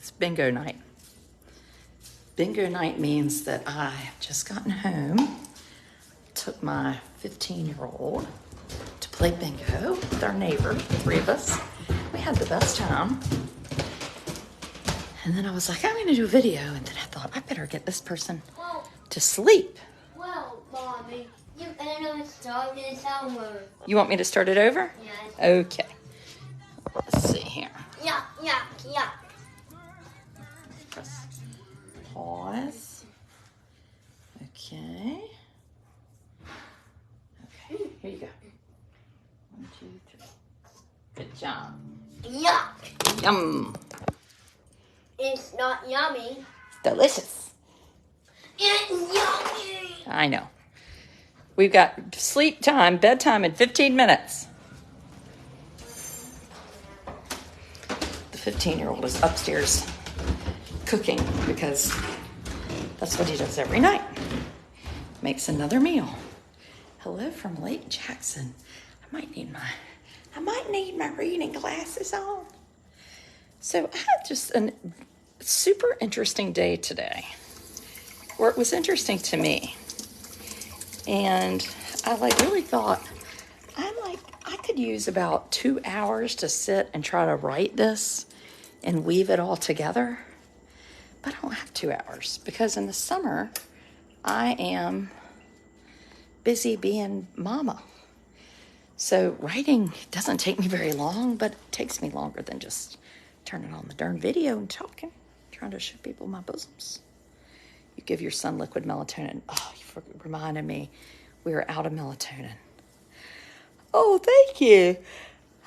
It's bingo night. Bingo night means that I have just gotten home, took my 15-year-old to play bingo with our neighbor, the three of us. We had the best time. And then I was like, I'm going to do a video. And then I thought, I better get this person to sleep. Well, Mommy, you better start this over. You want me to start it over? Yes. Okay. Let's see here. Yuck. Press pause. Okay. Okay, here you go. 1, 2, 3. Good job. Yuck. Yum. It's not yummy. Delicious. It's yummy. I know. We've got sleep time, bedtime in 15 minutes. The 15-year-old is upstairs cooking because that's what he does every night. Makes another meal. Hello from Lake Jackson. I might need my reading glasses on. So I had just a super interesting day today. Or it was interesting to me. And I really thought, I could use about 2 hours to sit and try to write this and weave it all together. But I don't have 2 hours because in the summer, I am busy being mama. So writing doesn't take me very long, but it takes me longer than just turning on the darn video and talking, trying to show people my bosoms. You give your son liquid melatonin. Oh, you reminded me we were out of melatonin. Oh, thank you.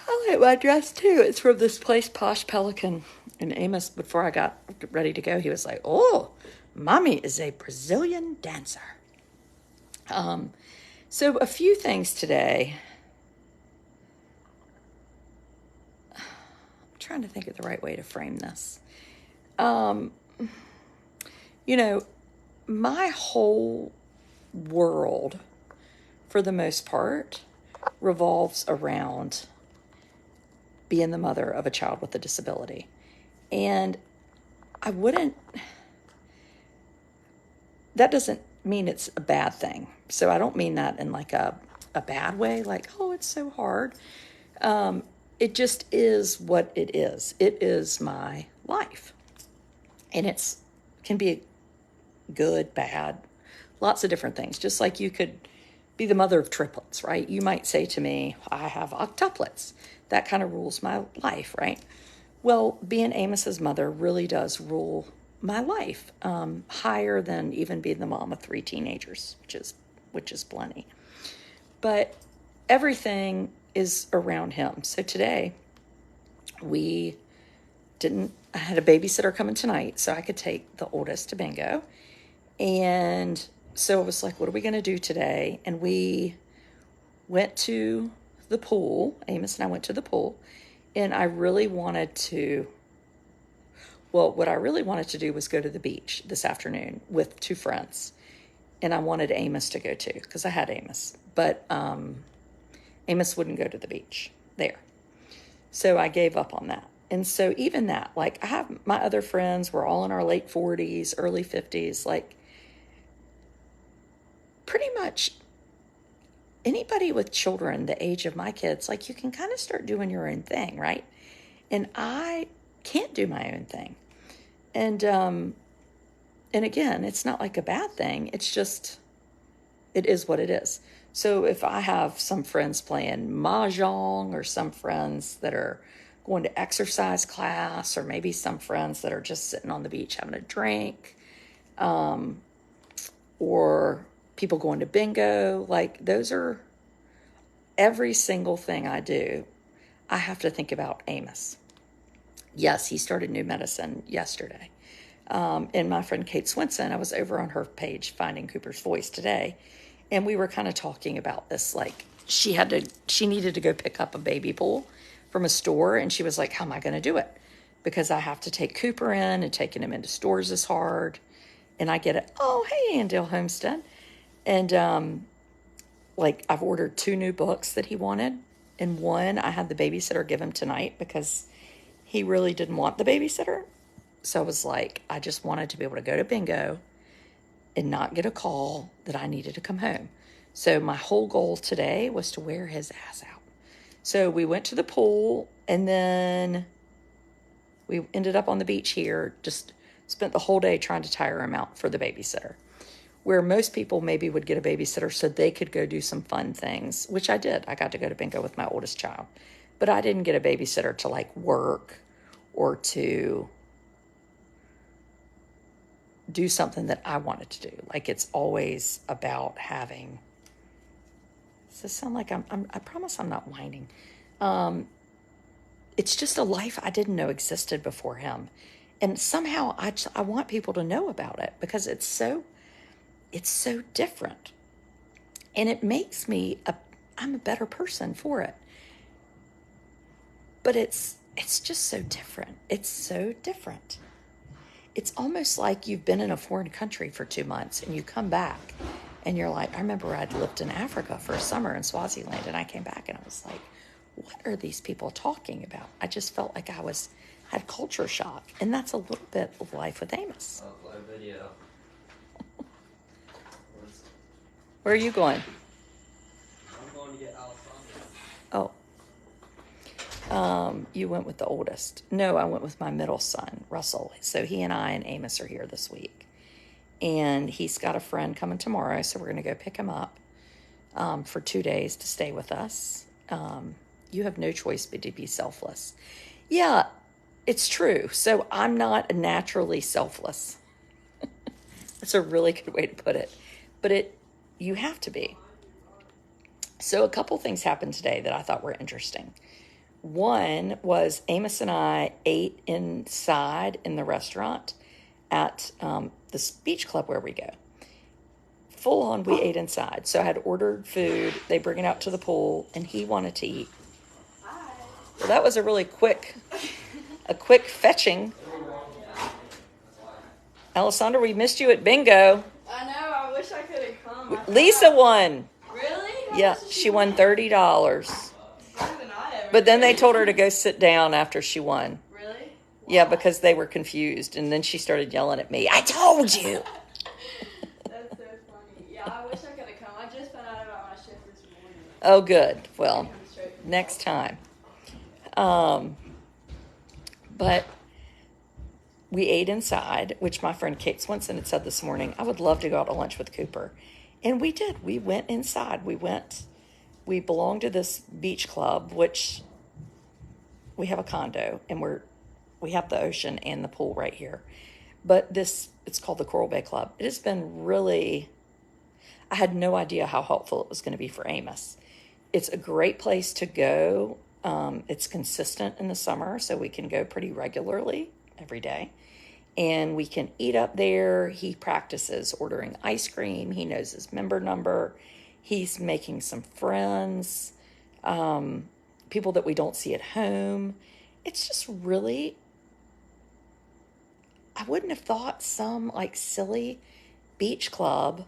I like my dress too. It's from this place, Posh Pelican. And Amos, before I got ready to go, he was like, oh, Mommy is a Brazilian dancer. So a few things today. I'm trying to think of the right way to frame this. My whole world, for the most part, revolves around being the mother of a child with a disability. And that doesn't mean it's a bad thing. So I don't mean that in like a bad way, like, oh, it's so hard. It just is what it is. It is my life. And it can be good, bad, lots of different things. Just like you could be the mother of triplets, right? You might say to me, I have octuplets. That kind of rules my life, right? Well, being Amos's mother really does rule my life, higher than even being the mom of 3 teenagers, which is plenty. But everything is around him. So today, I had a babysitter coming tonight, so I could take the oldest to bingo. And so I was like, what are we going to do today? And we went to the pool. Amos and I went to the pool. And what I really wanted to do was go to the beach this afternoon with 2 friends. And I wanted Amos to go too, because I had Amos. But Amos wouldn't go to the beach there. So I gave up on that. And so even that, like, I have my other friends, we're all in our late 40s, early 50s, like, pretty much anybody with children the age of my kids, like, you can kind of start doing your own thing, right? And I can't do my own thing. And again, it's not like a bad thing. It's just, it is what it is. So if I have some friends playing mahjong, or some friends that are going to exercise class, or maybe some friends that are just sitting on the beach having a drink, or people going to bingo, like, those are every single thing I do. I have to think about Amos. Yes, he started new medicine yesterday. And my friend Kate Swinson, I was over on her page, Finding Cooper's Voice, today, and we were kind of talking about this. Like, she needed to go pick up a baby pool from a store, and she was like, how am I going to do it? Because I have to take Cooper in, and taking him into stores is hard. And I get it. Oh, hey, Andale Homestead. And I've ordered 2 new books that he wanted. And one I had the babysitter give him tonight because he really didn't want the babysitter. So I was like, I just wanted to be able to go to bingo and not get a call that I needed to come home. So my whole goal today was to wear his ass out. So we went to the pool, and then we ended up on the beach here, just spent the whole day trying to tire him out for the babysitter. Where most people maybe would get a babysitter so they could go do some fun things, which I did. I got to go to bingo with my oldest child. But I didn't get a babysitter to like work or to do something that I wanted to do. Like, it's always about having. Does this sound like I promise I'm not whining. It's just a life I didn't know existed before him. And somehow I want people to know about it because it's so different. And it makes me I'm a better person for it. But it's just so different. It's so different. It's almost like you've been in a foreign country for 2 months and you come back and you're like, I remember I'd lived in Africa for a summer in Swaziland, and I came back and I was like, what are these people talking about? I just felt like I had culture shock. And that's a little bit of life with Amos. Oh, live video. Where are you going? I'm going to get Alessandra. Oh. You went with the oldest. No, I went with my middle son, Russell. So he and I and Amos are here this week. And he's got a friend coming tomorrow, so we're going to go pick him up for 2 days to stay with us. You have no choice but to be selfless. Yeah, it's true. So I'm not naturally selfless. That's a really good way to put it. But you have to be. So a couple things happened today that I thought were interesting. One was Amos and I ate inside in the restaurant at this beach club where we go. Full on, we ate inside. So I had ordered food. They bring it out to the pool, and he wanted to eat. Well, that was a really quick fetching. Alessandra, we missed you at bingo. I know. I wish I could have come. Lisa won. Really? Yeah, she won $30. Better than I ever But then did. they told her to go sit down after she won. Really? Yeah, because they were confused. And then she started yelling at me. I told you. That's so funny. Yeah, I wish I could have come. I just found out about my shift this morning. Oh, good. Well, Come straight from next time. But we ate inside, which my friend Kate Swinson had said this morning, I would love to go out to lunch with Cooper. And we did. We went inside. We belong to this beach club, which we have a condo, and we have the ocean and the pool right here. But it's called the Coral Bay Club. It has been really, I had no idea how helpful it was going to be for Amos. It's a great place to go. It's consistent in the summer, so we can go pretty regularly every day. And we can eat up there. He practices ordering ice cream. He knows his member number. He's making some friends, people that we don't see at home. It's just really, I wouldn't have thought some like silly beach club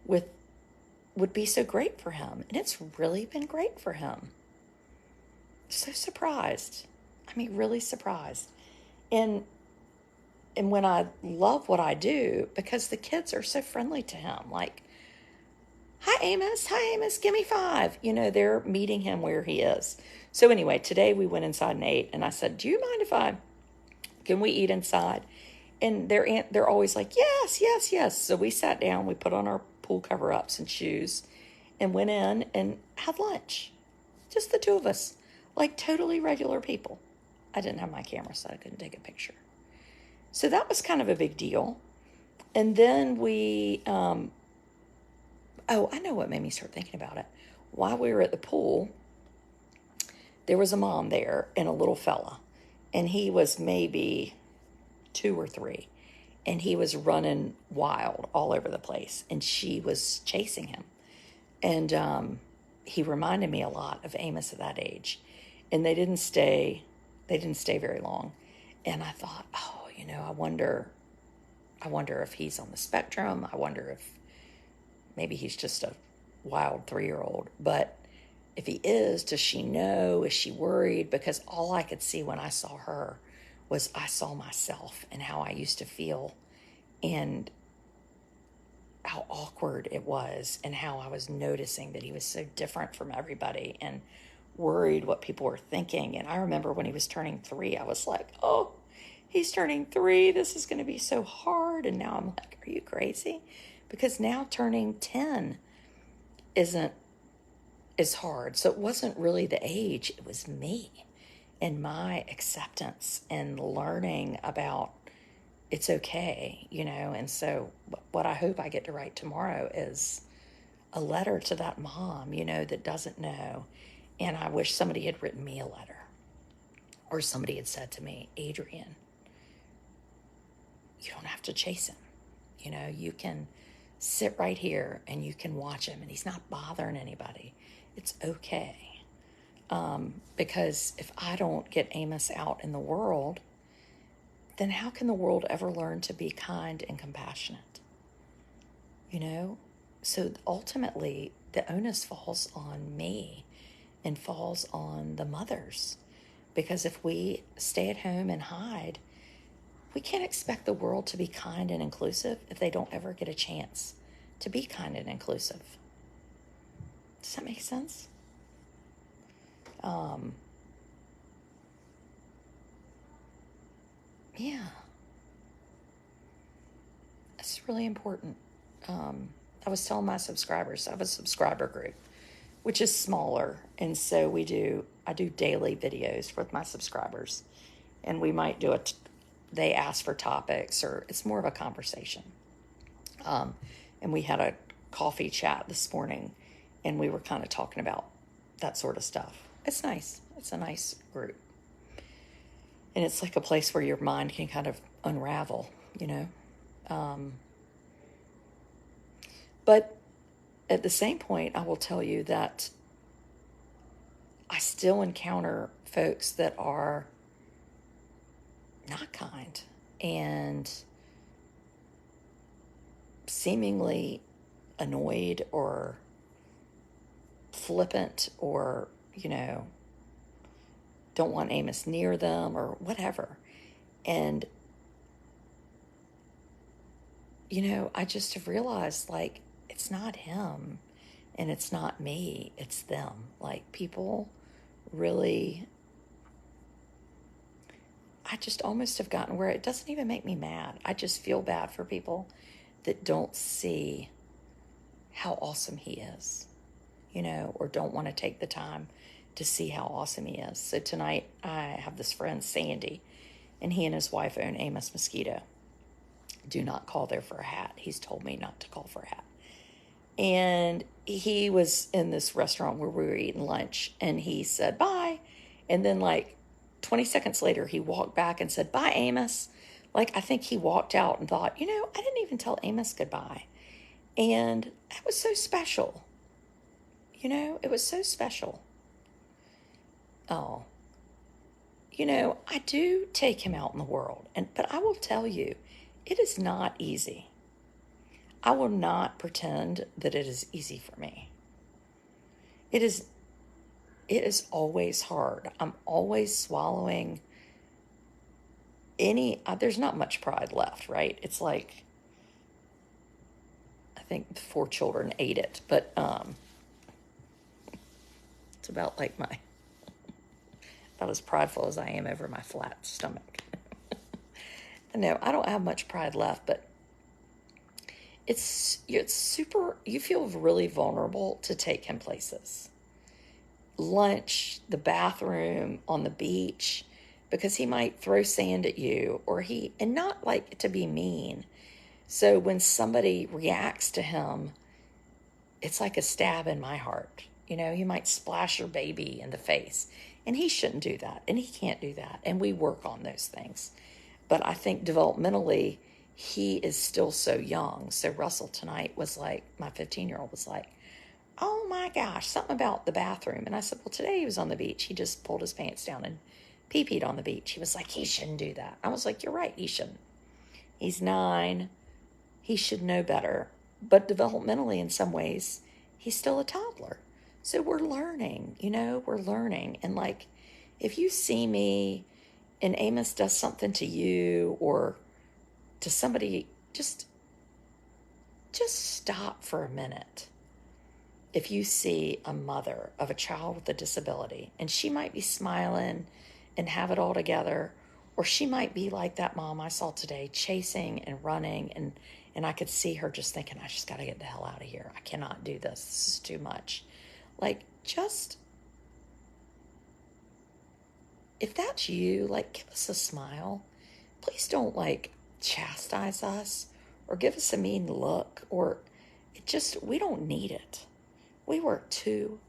would be so great for him. And it's really been great for him. So surprised. I mean, really surprised. And when I love what I do, because the kids are so friendly to him, like, hi, Amos, give me 5. You know, they're meeting him where he is. So anyway, today we went inside and ate, and I said, do you mind can we eat inside? And they're always like, yes. So we sat down, we put on our pool cover-ups and shoes, and went in and had lunch. Just the two of us, like totally regular people. I didn't have my camera, so I couldn't take a picture. So that was kind of a big deal. And then we, I know what made me start thinking about it. While we were at the pool, there was a mom there and a little fella. And he was maybe 2 or 3. And he was running wild all over the place. And she was chasing him. And he reminded me a lot of Amos at that age. And they didn't stay very long. And I thought, I wonder if he's on the spectrum. I wonder if maybe he's just a wild 3-year-old. But if he is, does she know? Is she worried? Because all I could see when I saw her was I saw myself and how I used to feel and how awkward it was and how I was noticing that he was so different from everybody and worried what people were thinking. And I remember when he was turning 3, I was like, oh, he's turning 3. This is going to be so hard. And now I'm like, are you crazy? Because now turning 10 isn't as hard. So it wasn't really the age, it was me and my acceptance and learning about it's okay, And so what I hope I get to write tomorrow is a letter to that mom, that doesn't know. And I wish somebody had written me a letter or somebody had said to me, Adrian, you don't have to chase him. You can sit right here and you can watch him and he's not bothering anybody. It's okay. Because if I don't get Amos out in the world, then how can the world ever learn to be kind and compassionate? So ultimately, the onus falls on me and falls on the mothers. Because if we stay at home and hide, we can't expect the world to be kind and inclusive if they don't ever get a chance to be kind and inclusive. Does that make sense? Yeah. It's really important. I was telling my subscribers, I have a subscriber group, which is smaller. And so I do daily videos with my subscribers. And we might do they ask for topics or it's more of a conversation. And we had a coffee chat this morning and we were kind of talking about that sort of stuff. It's nice. It's a nice group. And it's like a place where your mind can kind of unravel, But at the same point, I will tell you that I still encounter folks that are not kind and seemingly annoyed or flippant or, don't want Amos near them or whatever. And, I just have realized, like, it's not him and it's not me, it's them. Like, people really, I just almost have gotten where it doesn't even make me mad. I just feel bad for people that don't see how awesome he is, or don't want to take the time to see how awesome he is. So tonight I have this friend, Sandy, and he and his wife own Amos Mosquito. Do not call there for a hat. He's told me not to call for a hat. And he was in this restaurant where we were eating lunch and he said, bye. And then like 20 seconds later, he walked back and said, bye, Amos. Like, I think he walked out and thought, I didn't even tell Amos goodbye. And that was so special. It was so special. Oh, I do take him out in the world, but I will tell you, it is not easy. I will not pretend that it is easy for me. It is always hard. I'm always swallowing there's not much pride left, right? It's like, I think the 4 children ate it, but it's about like about as prideful as I am over my flat stomach. No, I don't have much pride left, but it's super, you feel really vulnerable to take him places. Lunch, the bathroom, on the beach, because he might throw sand at you and not like to be mean. So when somebody reacts to him, it's like a stab in my heart. He might splash your baby in the face and he shouldn't do that. And he can't do that. And we work on those things. But I think developmentally, he is still so young. So Russell tonight was like, my 15-year-old was like, oh my gosh, something about the bathroom. And I said, well, today he was on the beach. He just pulled his pants down and pee-peed on the beach. He was like, he shouldn't do that. I was like, you're right, he shouldn't. He's 9. He should know better. But developmentally, in some ways, he's still a toddler. So we're learning, we're learning. And like, if you see me and Amos does something to you or to somebody, just stop for a minute. If you see a mother of a child with a disability, and she might be smiling and have it all together, or she might be like that mom I saw today, chasing and running, and I could see her just thinking, I just got to get the hell out of here. I cannot do this. This is too much. Like, just, if that's you, like, give us a smile. Please don't, like, chastise us or give us a mean look, or it just, we don't need it. We work too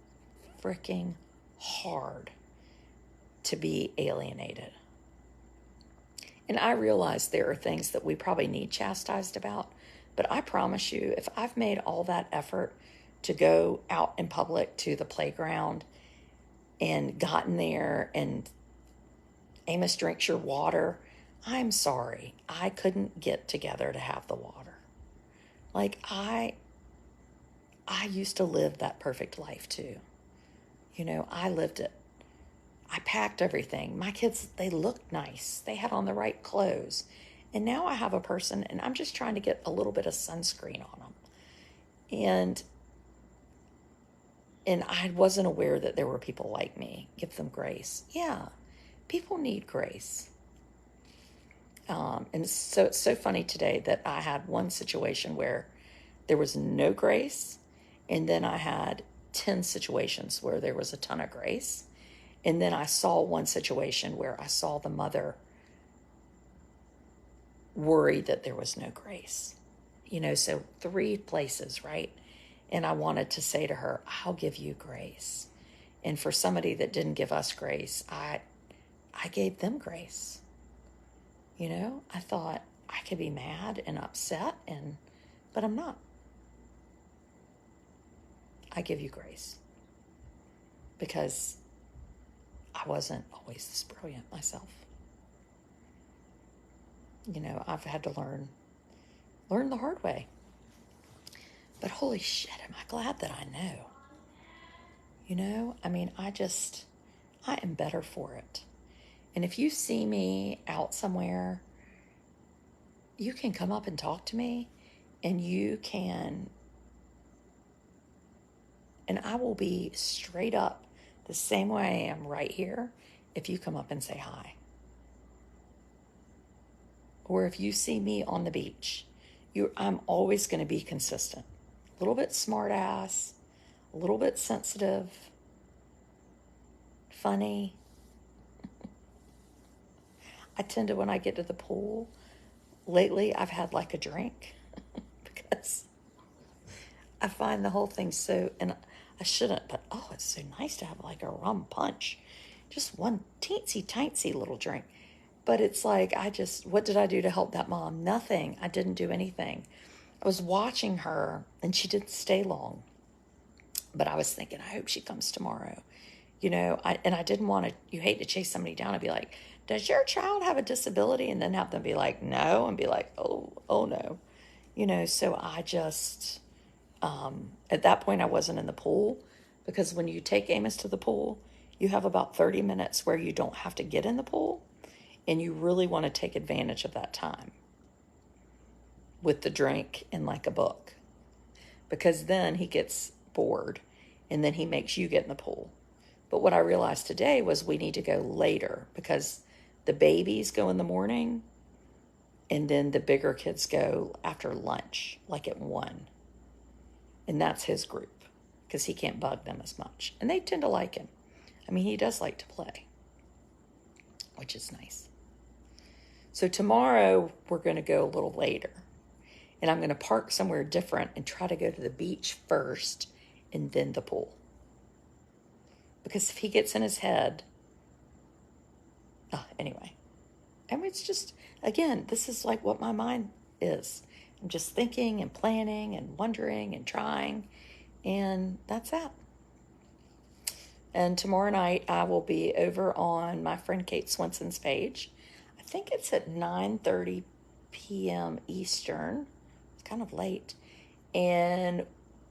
freaking hard to be alienated. And I realize there are things that we probably need chastised about, but I promise you, if I've made all that effort to go out in public to the playground and gotten there and Amos drinks your water, I'm sorry, I couldn't get together to have the water. Like, I used to live that perfect life too. You know, I lived it. I packed everything. My kids, they looked nice. They had on the right clothes. And now I have a person, and I'm just trying to get a little bit of sunscreen on them. And I wasn't aware that there were people like me. Give them grace. Yeah, people need grace. And so it's so funny today that I had one situation where there was no grace, and then I had 10 situations where there was a ton of grace. And then I saw one situation where I saw the mother worried that there was no grace. You know, so 3 places, right? And I wanted to say to her, I'll give you grace. And for somebody that didn't give us grace, I gave them grace. You know, I thought I could be mad and upset, but I'm not. I give you grace. Because I wasn't always this brilliant myself. You know, I've had to learn the hard way. But holy shit, am I glad that I know. You know, I mean, I am better for it. And if you see me out somewhere, you can come up and talk to me, and I will be straight up the same way I am right here if you come up and say hi. Or if you see me on the beach, I'm always going to be consistent. A little bit smart ass, a little bit sensitive, funny. I tend to, when I get to the pool, lately I've had like a drink because I find the whole thing so, and I shouldn't, but oh, it's so nice to have like a rum punch. Just one teensy little drink. But it's like, what did I do to help that mom? Nothing. I didn't do anything. I was watching her, and she didn't stay long. But I was thinking, I hope she comes tomorrow. You know, I didn't want to, you hate to chase somebody down and be like, does your child have a disability? And then have them be like, no, and be like, oh no. You know, so I just, at that point, I wasn't in the pool, because when you take Amos to the pool, you have about 30 minutes where you don't have to get in the pool. And you really want to take advantage of that time with the drink and like a book. Because then he gets bored and then he makes you get in the pool. But what I realized today was we need to go later, because the babies go in the morning and then the bigger kids go after lunch, like at 1. And that's his group, because he can't bug them as much. And they tend to like him. I mean, he does like to play, which is nice. So tomorrow we're going to go a little later, and I'm going to park somewhere different and try to go to the beach first and then the pool. Because if he gets in his head, anyway, I mean, it's just, again, this is like what my mind is. I'm just thinking and planning and wondering and trying, and that's that. And tomorrow night I will be over on my friend Kate Swenson's page. I think it's at 9:30 p.m. Eastern. It's kind of late. And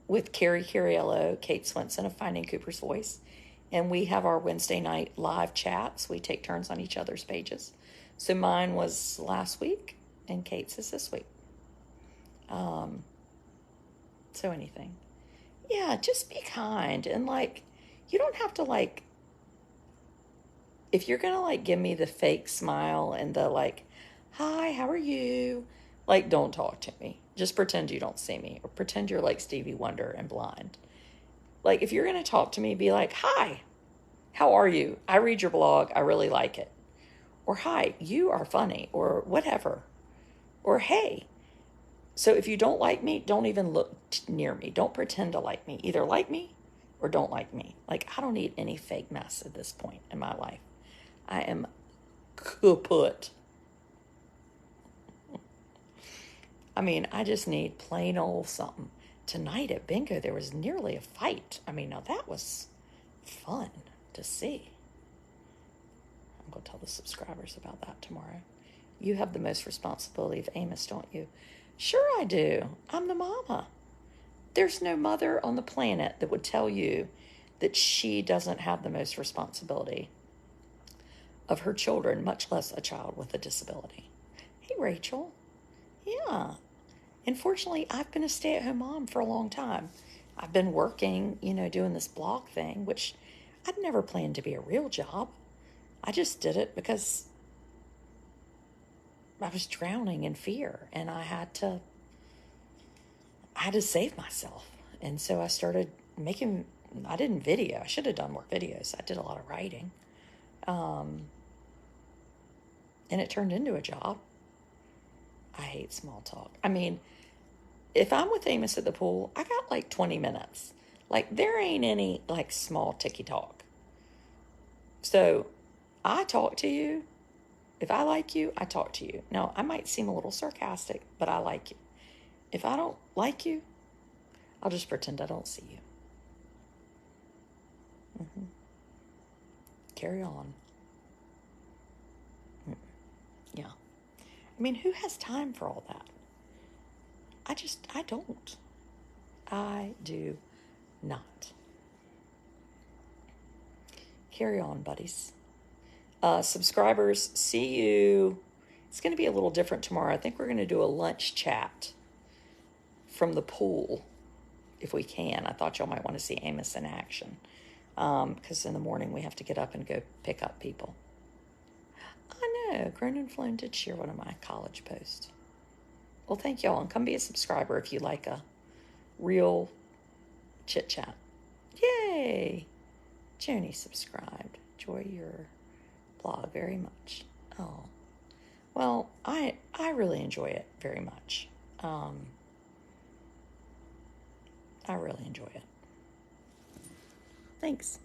with Carrie Cariello, Kate Swenson of Finding Cooper's Voice. And we have our Wednesday night live chats. We take turns on each other's pages. So mine was last week and Kate's is this week. So anything. Yeah, just be kind. And like, you don't have to like, if you're going to like give me the fake smile and the like, hi, how are you? Like, don't talk to me. Just pretend you don't see me or pretend you're like Stevie Wonder and blind. Like, if you're going to talk to me, be like, hi, how are you? I read your blog. I really like it. Or, hi, you are funny, or whatever. Or, hey. So if you don't like me, don't even look near me. Don't pretend to like me. Either like me or don't like me. Like, I don't need any fake mess at this point in my life. I am kaput. I mean, I just need plain old something. Tonight at bingo, there was nearly a fight. I mean, now that was fun to see. I'm going to tell the subscribers about that tomorrow. You have the most responsibility of Amos, don't you? Sure I do. I'm the mama. There's no mother on the planet that would tell you that she doesn't have the most responsibility of her children, much less a child with a disability. Hey, Rachel. Yeah. Unfortunately, I've been a stay-at-home mom for a long time. I've been working, doing this blog thing, which I'd never planned to be a real job. I just did it because I was drowning in fear and I had to save myself. And so I started I didn't video. I should have done more videos. I did a lot of writing. And it turned into a job. I hate small talk. I mean, if I'm with Amos at the pool, I got like 20 minutes. Like, there ain't any like small ticky talk. So I talk to you. If I like you, I talk to you. Now, I might seem a little sarcastic, but I like you. If I don't like you, I'll just pretend I don't see you. Carry on. Yeah. I mean, who has time for all that? I don't. I do not. Carry on, buddies. Subscribers, see you. It's going to be a little different tomorrow. I think we're going to do a lunch chat from the pool, if we can. I thought y'all might want to see Amos in action, because in the morning we have to get up and go pick up people. I know, Grown and Flown did share one of my college posts. Well, thank y'all, and come be a subscriber if you like a real chit-chat. Yay! Joni subscribed. Enjoy your blog very much. Oh, well, I really enjoy it very much. I really enjoy it. Thanks.